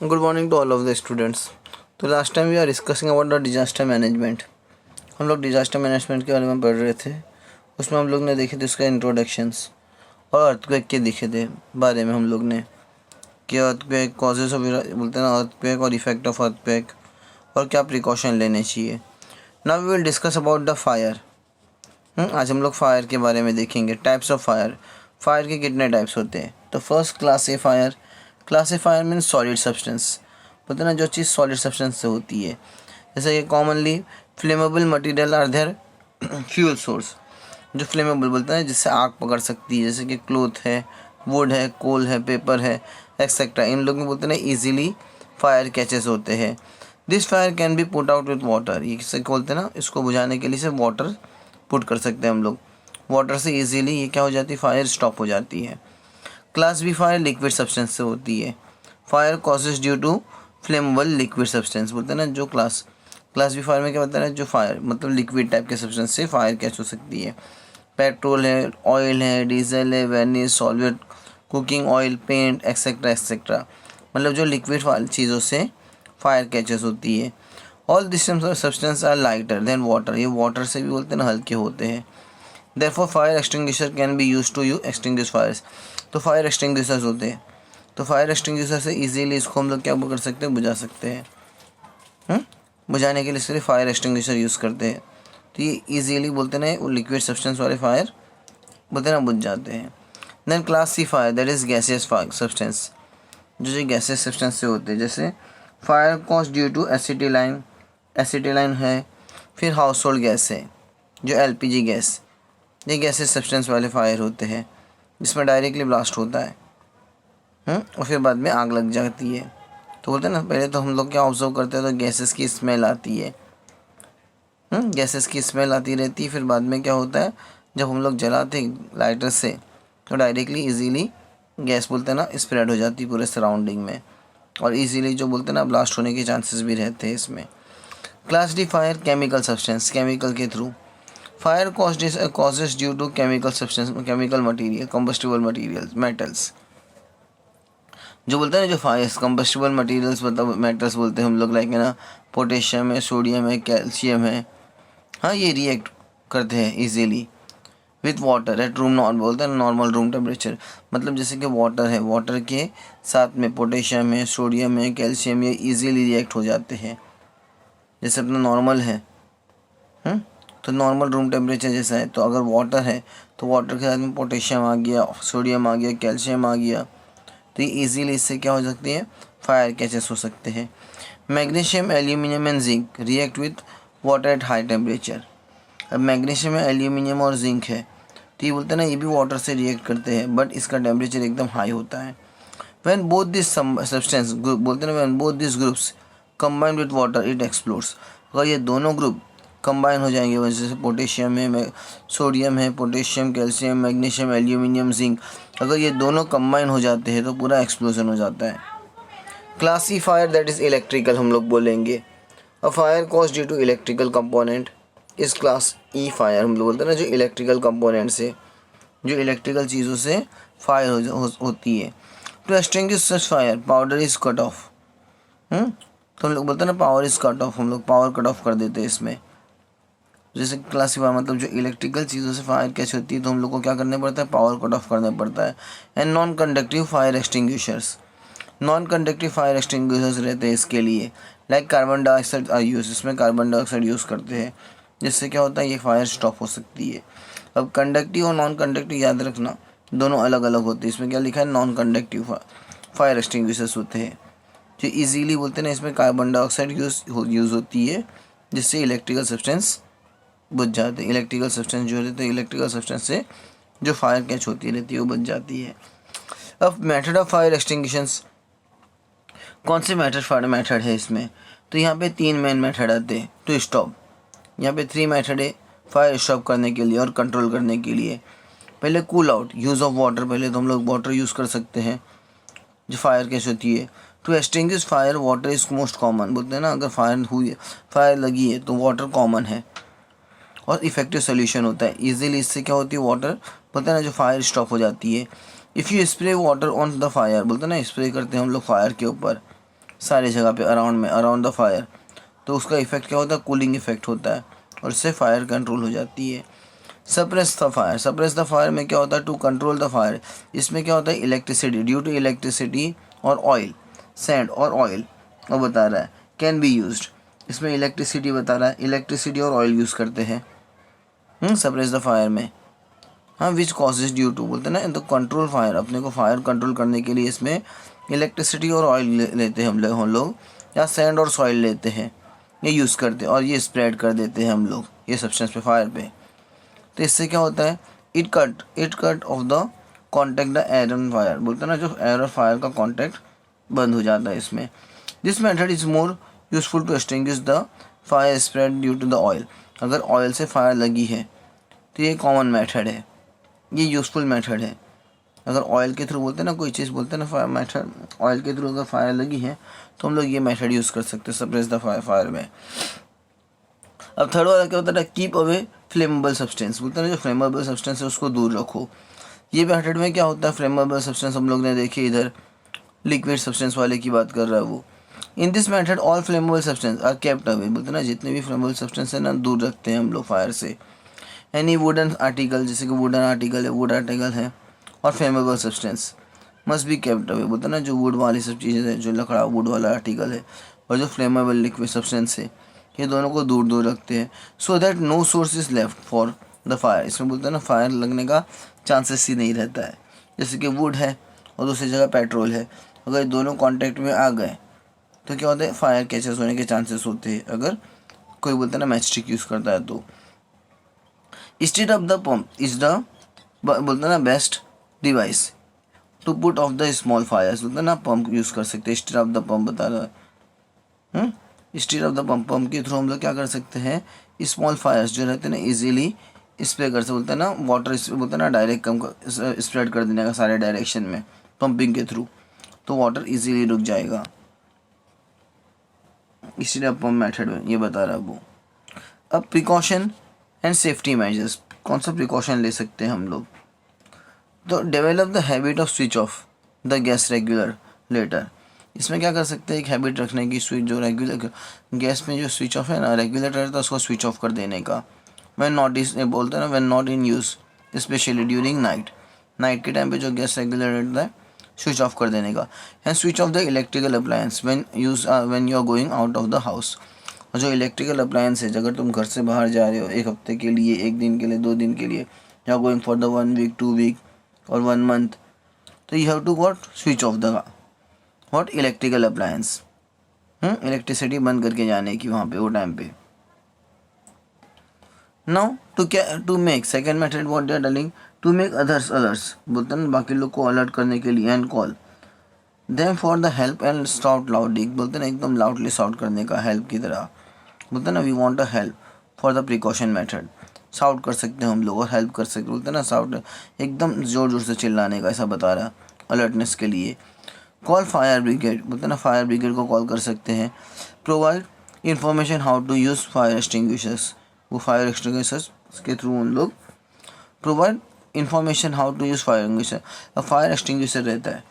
Good morning to all of the students. तो last time we are discussing about the disaster management. हम लोग disaster management के बारे में पढ़ रहे थे. उसमें हम लोग ने देखे थे उसका इंट्रोडक्शंस और अर्थक्वेक के देखे थे बारे में हम लोग ने कि अर्थक्वेक कॉजेज ऑफ बोलते हैं ना अर्थक्वेक और इफेक्ट ऑफ अर्थक्वेक और क्या प्रिकॉशन लेने चाहिए. Now we will discuss about the fire. आज हम लोग फायर के बारे में देखेंगे. Types of fire. फायर के कितने टाइप्स होते हैं. तो first classifier. Classifier means solid substance. बोलते ना जो चीज़ सॉलिड सब्सटेंस से होती है. जैसे कि commonly flammable material are there fuel source. जो फ्लेमेबल बोलते हैं जिससे आग पकड़ सकती है, जैसे कि क्लोथ है, वुड है, कोल है, पेपर है, एक्सेट्रा. इन लोग में बोलते हैं ईजिली फायर कैचेस होते हैं. This fire can be put out with water. ये किससे बोलते हैं ना, इसको बुझाने के लिए सिर्फ वाटर पुट कर सकते हैं हम लोग. वाटर से ईजिली ये क्या हो जाती है, फायर स्टॉप हो जाती है. Class B fire liquid substance से होती है. Fire causes due to flammable liquid substance. बोलते हैं ना जो क्लास बी फायर में क्या होता है, जो फायर मतलब लिक्विड टाइप के सब्सटेंस से फायर कैच हो सकती है. पेट्रोल है, ऑयल है, डीजल है, varnish, solvent, cooking oil, paint, etcetera etcetera. मतलब जो लिक्विड वाली चीज़ों से फायर कैचेस होती है. All this substance are lighter than water. ये वाटर से भी बोलते हैं ना हल्के होते हैं. Therefore fire extinguisher can be use to extinguish fires. तो फायर एक्सटिंग्विशर्स होते हैं. तो फायर एक्सटिंग्विशर से इजीली इसको हम लोग क्या कर सकते हैं, बुझा सकते हैं. बुझाने के लिए सिर्फ फायर एक्सटिंग्विशर यूज़ करते हैं. तो ये इजीली बोलते हैं वो लिक्विड सब्सटेंस वाले फायर बोलते हैं ना बुझ जाते हैं. Then class C fire that is gaseous substance. जो गैसियस सब्सटेंस से होते हैं, जैसे fire cause due to acetylene है. फिर हाउस होल्ड गैस है जो LPG गैस. ये गैसेस सब्सटेंस वाले फायर होते हैं जिसमें डायरेक्टली ब्लास्ट होता है और फिर बाद में आग लग जाती है. तो बोलते हैं ना पहले तो हम लोग क्या ऑब्जर्व करते हैं तो गैसेस की स्मेल आती है. गैसेस की स्मेल आती रहती है. फिर बाद में क्या होता है, जब हम लोग जलाते हैं लाइटर से तो डायरेक्टली इजीली गैस बोलते हैं ना स्प्रेड हो जाती है पूरे सराउंडिंग में और इजीली जो बोलते हैं ना ब्लास्ट होने के चांसेस भी रहते हैं इसमें. Class D fire chemical substance. Chemical के through fire causes due to chemical material, combustible materials, metals. जो बोलते हैं ना जो फायर कंबस्टिबल मटीरियल्स मतलब मेटल्स बोलते हैं हम लोग, लाइक है ना पोटेशियम है, सोडियम है, कैल्शियम है. हाँ, ये रिएक्ट करते हैं easily with water at room normal. बोलते हैं नॉर्मल रूम टेम्परेचर. मतलब जैसे कि वाटर है, वाटर के साथ में पोटेशियम है, सोडियम है, कैल्शियम, ये ईजीली रिएक्ट हो जाते हैं. जैसे अपना नॉर्मल है तो नॉर्मल रूम टेम्परेचर जैसा है. तो अगर वाटर है तो वाटर के साथ में पोटेशियम आ गया, सोडियम आ गया, कैल्शियम आ गया, तो ये इजीली इससे क्या हो सकती है, फायर कैचेस हो सकते हैं. Magnesium, aluminium and zinc react with water at high temperature. अब मैग्नीशियम है, एल्यूमिनियम और जिंक है तो ये बोलते हैं ना ये भी वाटर से रिएक्ट करते हैं बट इसका टेम्परेचर एकदम हाई होता है. When both this substance group बोलते हैं when both this groups combine with water it explodes. अगर ये दोनों ग्रुप कंबाइन हो जाएंगे, जैसे पोटेशियम है, सोडियम है, potassium, calcium, magnesium, aluminium, zinc, अगर ये दोनों कंबाइन हो जाते हैं तो पूरा एक्सप्लोजन हो जाता है. Class E fire that is electrical हम लोग बोलेंगे. A fire cause due to electrical component is class E fire. हम लोग बोलते हैं ना जो इलेक्ट्रिकल कंपोनेंट से, जो इलेक्ट्रिकल चीज़ों से फायर होती है. To extinguish such fire powder is cut off. तो हम लोग बोलते हैं ना पावर इज़ कट ऑफ. हम लोग पावर कट ऑफ कर देते हैं इसमें. जैसे क्लासीफायर मतलब जो इलेक्ट्रिकल चीज़ों से फायर कैच होती है तो हम लोग को क्या करना पड़ता है, पावर कट ऑफ करना पड़ता है. And non conductive fire extinguishers. Non conductive fire extinguishers रहते हैं इसके लिए, like carbon dioxide are use. इसमें कार्बन डाइऑक्साइड यूज़ करते हैं जिससे क्या होता है ये फायर स्टॉप हो सकती है. अब कंडक्टिव और नॉन कंडक्टिव याद रखना दोनों अलग अलग होते हैं. इसमें क्या लिखा है, नॉन कंडक्टिव फायर एक्सटिंग्विशर्स होते हैं जो ईजीली बोलते हैं ना इसमें कार्बन डाइऑक्साइड यूज़ होती है जिससे इलेक्ट्रिकल सब्सटेंस बुझ जाते हैं. इलेक्ट्रिकल सब्सटेंस जो रहते हैं, इलेक्ट्रिकल सब्सटेंस से जो फायर कैच होती रहती है वो बुझ जाती है. अब मेथड ऑफ फायर एक्सटिंग्विशंस, कौन से मेथड है इसमें, तो यहाँ पे 3 मेन मेथड आते हैं टू स्टॉप. यहाँ पे 3 मेथड है फायर स्टॉप करने के लिए और कंट्रोल करने के लिए. पहले cool out, use of water. पहले तो हम लोग वाटर यूज़ कर सकते हैं जो फायर कैच होती है. To extinguish fire water is most common. बोलते हैं ना अगर फायर लगी है तो वाटर कॉमन है और इफेक्टिव सोल्यूशन होता है. इजीली इससे क्या होती है, वाटर बोलते हैं ना जो फायर स्टॉप हो जाती है. If you spray water on the fire, बोलते हैं ना स्प्रे करते हैं हम लोग फायर के ऊपर, सारी जगह पे अराउंड द फायर, तो उसका इफेक्ट क्या होता है, कूलिंग इफेक्ट होता है और इससे फायर कंट्रोल हो जाती है। सप्रेस द फायर में क्या होता है, टू कंट्रोल द फायर, इसमें क्या होता है, इलेक्ट्रिसिटी, ड्यू टू इलेक्ट्रिसिटी और ऑयल, सैंड और ऑयल, और बता रहा है कैन बी यूज्ड, इसमें इलेक्ट्रिसिटी बता रहा है, इलेक्ट्रिसिटी और ऑयल यूज़ करते हैं सप्रेस द फायर में। हाँ, विच कॉजेज ड्यू टू बोलते हैं ना, तो कंट्रोल फायर, अपने को फायर कंट्रोल करने के लिए इसमें इलेक्ट्रिसिटी और ऑयल लेते हैं हम लोग या सैंड और सॉइल लेते हैं, ये यूज़ करते हैं और ये स्प्रेड कर देते हैं हम लोग ये सब्सटेंस पे, फायर पे। तो इससे क्या होता है, it cut off the contact the air and fire, बोलते हैं ना, जो एयर और फायर का कॉन्टेक्ट बंद हो जाता है इसमें। This method is more useful to extinguish the fire spread due to the oil, अगर ऑयल से फायर लगी है तो ये कॉमन मेथड है, ये यूज़फुल मेथड है। अगर ऑयल के थ्रू बोलते हैं ना, कोई चीज़ बोलते हैं ना फायर मेथड, ऑयल के थ्रू अगर फायर लगी है तो हम लोग ये मेथड यूज़ कर सकते हैं सप्रेस द फायर में। अब थर्ड वाला क्या होता है, कीप अवे फ्लेमेबल सब्सटेंस, बोलते हैं ना, जो फ्लेमेबल सब्सटेंस है उसको दूर रखो। ये मेथड में क्या होता है, फ्लेमेबल सब्सटेंस हम लोग ने देखे, इधर लिक्विड सब्सटेंस वाले की बात कर रहा है वो। In this method all flammable substance are kept away, बोलते हैं ना, जितने भी फ्लेमेबल सब्सटेंस है ना दूर रखते हैं हम लोग फायर से। एनी वुडन आर्टिकल, जैसे कि वुडन आर्टिकल है, वुड आर्टिकल है, और flammable substance must be kept away, बोलते हैं ना, जो वुड वाली सब चीज़ें हैं, जो लकड़ा वुड वाला आर्टिकल है और जो फ्लेमेबल लिक्विड सब्सटेंस है, ये दोनों को दूर दूर रखते हैं, so that no source is left for the fire, इसमें बोलते हैं ना फायर लगने का चांसेस ही नहीं रहता है। जैसे कि वुड है और दूसरी जगह पेट्रोल है, अगर दोनों कॉन्टेक्ट में आ गए तो क्या होता है, फायर कैचेस होने के चांसेस होते हैं, अगर कोई बोलता है ना मैच स्टिक यूज़ करता है तो। Street of the pump is the, बोलते हैं ना, best device to put off the small fires, बोलते हैं ना, पंप यूज़ कर सकते हैं, स्टीट ऑफ द पंप बता रहा है। स्टीट ऑफ द पंप के थ्रू हम लोग क्या कर सकते हैं, स्मॉल फायर्स जो रहते हैं ना इजीली स्प्रे कर सकते, बोलते हैं ना, वाटर बोलते हैं ना, डायरेक्ट कम स्प्रेड कर देने का सारे डायरेक्शन में पंपिंग के थ्रू, तो वाटर इजीली रुक जाएगा, स्टीट ऑफ पंप मेथड में ये बता रहा है वो। अब प्रिकॉशन एंड सेफ्टी मेजर्स, कौन सा प्रिकॉशन ले सकते हैं हम लोग, तो develop the habit of switch off the gas regulator, इसमें क्या कर सकते हैं, एक हैबिट रखने की, स्विच जो रेगुलर गैस में जो स्विच ऑफ है ना, रेगुलेटर रहता है उसको स्विच ऑफ कर देने का, व्हेन नॉट इज, बोलते हैं ना, when not in use, specially during night के टाइम पे जो गैस रेगुलेटर रहता है स्विच ऑफ कर देने का। And switch off the electrical appliance when you are going out of the house, और जो इलेक्ट्रिकल अप्लायंस है, अगर तुम घर से बाहर जा रहे हो एक हफ्ते के लिए, एक दिन के लिए, 2 दिन के लिए, या going for the 1 week 2 week और 1 मंथ, तो you have to switch off the electrical appliance, electricity बंद करके जाने की वहाँ पे वो टाइम पे। Now to make second method what they are dealing, to make others alerts, बोलते हैं बाकी लोग को अलर्ट करने के लिए, and call them for the help and shout loudly, बोलते हैं ना, एकदम लाउडली शाउट करने का, हेल्प की तरह, बोलते हैं ना, we want a help for the precaution method, shout कर सकते हैं हम लोग और हेल्प कर सकते, बोलते हैं ना, शाउट एकदम ज़ोर ज़ोर से चिल्लाने का, ऐसा बता रहा अलर्टनेस के लिए। कॉल फायर ब्रिगेड, बोलते हैं ना, फायर ब्रिगेड को कॉल कर सकते हैं। Provide information how to use fire extinguishers, वो फायर एक्सटिंग्विशर्स के थ्रू उन लोग provide information how to use fire extinguisher, अब फायर एक्सटिंग्विशर रहता है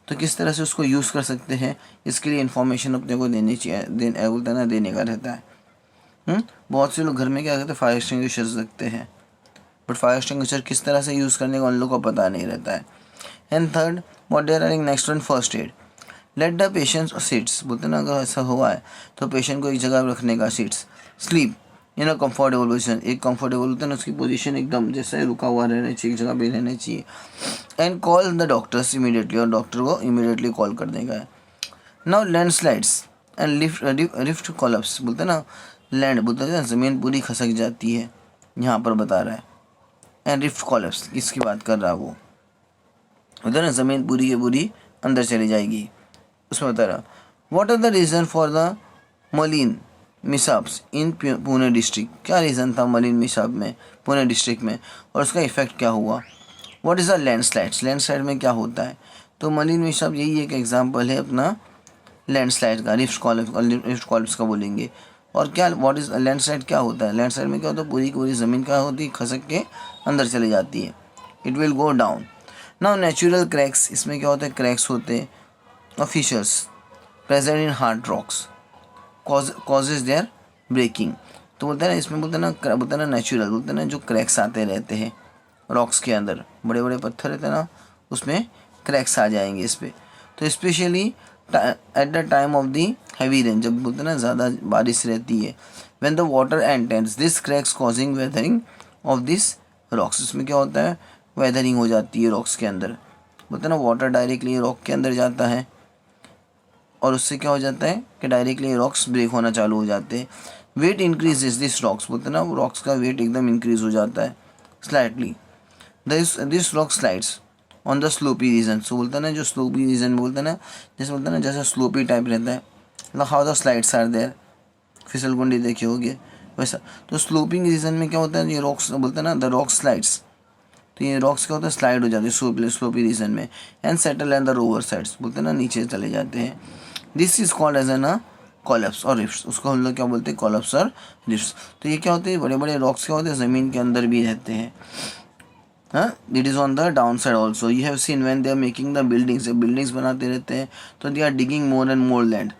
तो किस तरह से उसको यूज़ कर सकते हैं, इसके लिए इन्फॉर्मेशन अपने को देनी चाहिए, बोलते हैं ना, देने का रहता है। बहुत से लोग घर में क्या करते हैं, फायर एक्सटिंग्विशर्स रखते हैं, बट फायर एक्सटिंग्विशर किस तरह से यूज़ करने का उन लोग को पता नहीं रहता है। And third what they are doing, next one first aid, let the patients seats, बोलते हैं ना, अगर ऐसा हुआ है तो पेशेंट को एक जगह रखने का, seats, sleep in a comfortable position, एक कंफर्टेबल होता है ना उसकी पोजीशन एकदम जैसे रुका हुआ रहना चाहिए, एक जगह पे रहना चाहिए। And call the doctors immediately, और डॉक्टर को इमीडिएटली कॉल कर देगा। नाउ लैंडस्लाइड्स एंड रिफ्ट कॉलप्स, बोलते हैं ना, लैंड बोलते हैं ना, ज़मीन पूरी खसक जाती है, यहाँ पर बता रहा है। एंड रिफ्ट कॉलप्स किसकी बात कर रहा है वो, बोलते हैं ना, ज़मीन पूरी की पूरी अंदर चली जाएगी, उसमें बता रहा। What are the reason for the Malin mishaps in Pune district, क्या रीज़न था मलिन मिसाप में पुणे डिस्ट्रिक्ट में, और उसका इफेक्ट क्या हुआ। What is the landslides, landslide में क्या होता है, तो मलिन मिसाप यही एक एग्जांपल है अपना लैंडस्लाइड का, रिफ्ट कॉलप्स का बोलेंगे। और क्या व्हाट इज़ लैंडस्लाइड, क्या होता है, लैंडस्लाइड में क्या होता है, पूरी की पूरी ज़मीन क्या होती है, खसक के अंदर चली जाती है, it will go down. Now natural cracks, इसमें क्या होता है, क्रैक्स होते हैं और fissures, present in hard rocks causes their breaking. तो बोलते हैं ना, इसमें बोलते हैं ना, बोलते हैं ना नेचुरल, बोलते हैं ना जो क्रैक्स आते रहते हैं रॉक्स के अंदर, बड़े बड़े पत्थर रहते हैं ना, उसमें क्रैक्स आ जाएंगे इस पर। तो specially at the time of the heavy rain, जब बोलते हैं ना ज़्यादा बारिश रहती है, when the water enters this cracks causing weathering of this rocks. इसमें क्या होता है, वेदरिंग हो जाती है रॉक्स के अंदर। बोलते हैं ना वाटर डायरेक्टली रॉक के अंदर जाता है और उससे क्या हो जाता है कि डायरेक्टली रॉक्स ब्रेक होना चालू हो जाते हैं। वेट इंक्रीजेज दिस रॉक्स, बोलते हैं ना रॉक्स का वेट एकदम इंक्रीज हो जाता है slightly. This rock slides on the slopy region. So बोलते हैं ना जो स्लोपी रीजन बोलते हैं ना, जैसे बोलते हैं ना जैसे स्लोपी टाइप रहता है, मतलब how the slides are there, फिसलगुंडी देखी होगी वैसा। तो स्लोपिंग रीजन में क्या होता है, ये रॉक्स बोलते हैं ना द रॉक स्लाइड्स, तो ये रॉक्स क्या होता है स्लाइड हो जाती है स्लोपी रीजन में, and settle and the river sides, बोलते हैं ना नीचे चले जाते हैं। This is called as an collapse और रिफ्ट्स, उसको हम लोग क्या बोलते हैं कॉलप्स और रिफ्ट्स। तो ये क्या होते हैं, बड़े बड़े रॉक्स क्या होते हैं ज़मीन के अंदर भी रहते हैं। हाँ, it is on the down side also. You have seen when they are making the buildings, जब बिल्डिंग्स बनाते रहते हैं तो they are digging more and more land.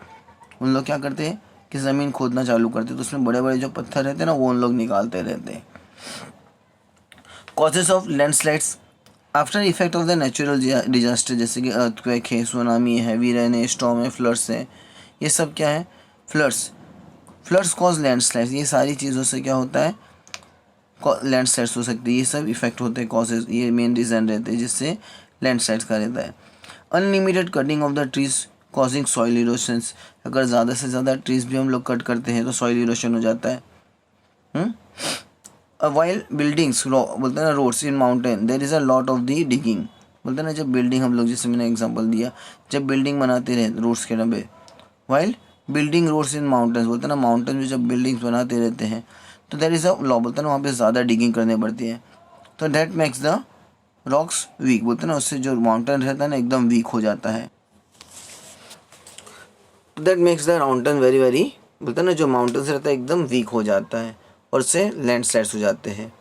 उन लोग क्या करते हैं कि ज़मीन खोदना चालू करते हैं, तो उसमें बड़े बड़े जो पत्थर रहते हैं ना वो उन लोग निकालते रहते हैं। Causes of landslides after effect of the natural disaster, जैसे कि अर्थक्वेक है, सुनामी है, हैवी रेन है, स्टॉर्म है, फ्लड्स है, ये सब क्या है फ्लड्स। फ्लड्स कॉज लैंडस्लाइड्स, ये सारी चीज़ों से क्या होता है लैंडस्लाइड्स हो सकती है, ये सब इफेक्ट होते हैं कॉजेज, ये मेन रीज़न रहते हैं जिससे लैंडस्लाइड्स का रहता है। Unlimited cutting of the trees causing soil erosions, अगर ज़्यादा से ज़्यादा ट्रीज भी हम लोग कट करते हैं तो सॉइल इरोशन हो जाता है। वाइल बिल्डिंग्स बोलते हैं ना roads in mountain there is a lot of the digging, बोलते हैं ना जब बिल्डिंग हम लोग, जैसे मैंने एग्जांपल दिया, जब बिल्डिंग बनाते रहे रोड्स के डब्बे, while building roads in mountains, बोलते हैं ना माउंटेन में जब बिल्डिंग्स बनाते रहते हैं तो देर इज़ अ लॉ, बोलते हैं ना वहाँ पे ज़्यादा डिगिंग करनी पड़ती है, तो that makes the rocks weak, बोलते हैं ना उससे जो माउंटेन रहता है ना एकदम वीक हो जाता है। That makes the mountain very very, बोलते हैं ना जो माउंटेन्स रहता है एकदम वीक हो जाता है और उससे लैंडस्लाइड्स हो जाते हैं।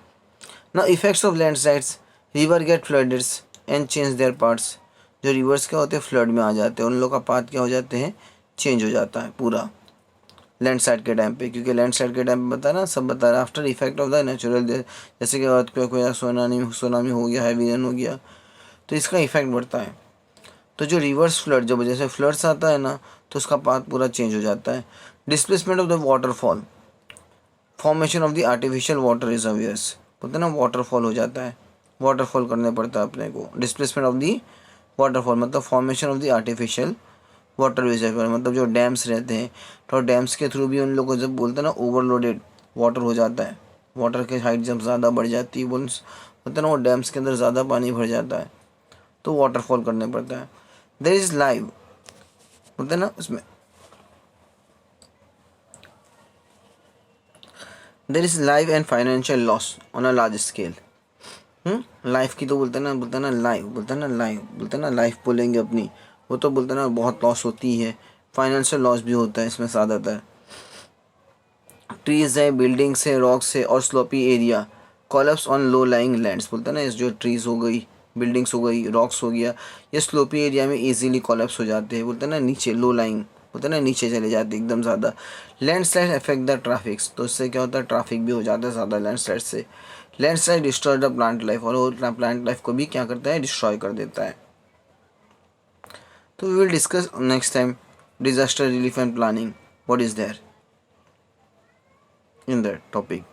ना effects of landslides, river get flooded and change their parts, जो रिवर्स क्या होते हैं फ्लड में आ जाते हैं, उन लोग का पाथ क्या हो जाते हैं चेंज हो जाता है पूरा लैंडस्लाइड के टाइम पे, क्योंकि लैंडस्लाइड के टाइम पे बता ना सब बता रहा after effect of the natural, जैसे कि अर्थक्वेक हो गया, सुनामी हो गया, हैवी रेन हो गया, तो इसका इफेक्ट बढ़ता है। तो जो रिवर्स फ्लड, जब जैसे फ्लड्स आता है ना तो उसका पाथ पूरा चेंज हो जाता है। Displacement of the waterfall, formation of the artificial water reservoirs, बोलते हैं ना वाटरफॉल हो जाता है, वाटरफॉल करने पड़ता है अपने को। डिस्प्लेसमेंट ऑफ दी वाटरफॉल मतलब formation of the artificial water reservoir, मतलब जो डैम्स रहते हैं, तो डैम्स के थ्रू भी उन लोगों को जब बोलते हैं ना ओवरलोडेड वाटर हो जाता है, वाटर की हाइट जब ज़्यादा बढ़ जाती है बोलते हैं ना वो डैम्स के अंदर ज़्यादा पानी भर जाता है तो वाटरफॉल करने पड़ता है। देयर इज़ लाइव, बोलते हैं ना उसमें there is live and financial loss on a large scale. Life की तो बोलते हैं ना लाइफ, बोलते हैं ना लाइफ बोलेंगे अपनी, वो तो बोलते हैं ना बहुत लॉस होती है, फाइनेंशियल लॉस भी होता है इसमें ज़्यादातर। ट्रीज़ है, बिल्डिंग्स है, रॉक्स है और slopy area collapse on low lying lands, बोलते हैं ना इस जो ट्रीज़ हो गई, बिल्डिंग्स हो गई, रॉक्स हो गया, ये स्लोपी एरिया में इजीली कॉलप्स हो जाते हैं, बोलते हैं ना नीचे लो लाइंग, बोलते हैं ना नीचे चले जाते हैं एकदम ज़्यादा। लैंडस्लाइड अफेक्ट द ट्रैफिक्स, तो इससे क्या होता है ट्रैफिक भी हो जाता है ज़्यादा लैंडस्लाइड से। Landslide destroy the plant life, और वो प्लांट लाइफ को भी क्या करता है डिस्ट्रॉय कर देता है। तो we will discuss next time disaster relief and planning, what is there in that topic.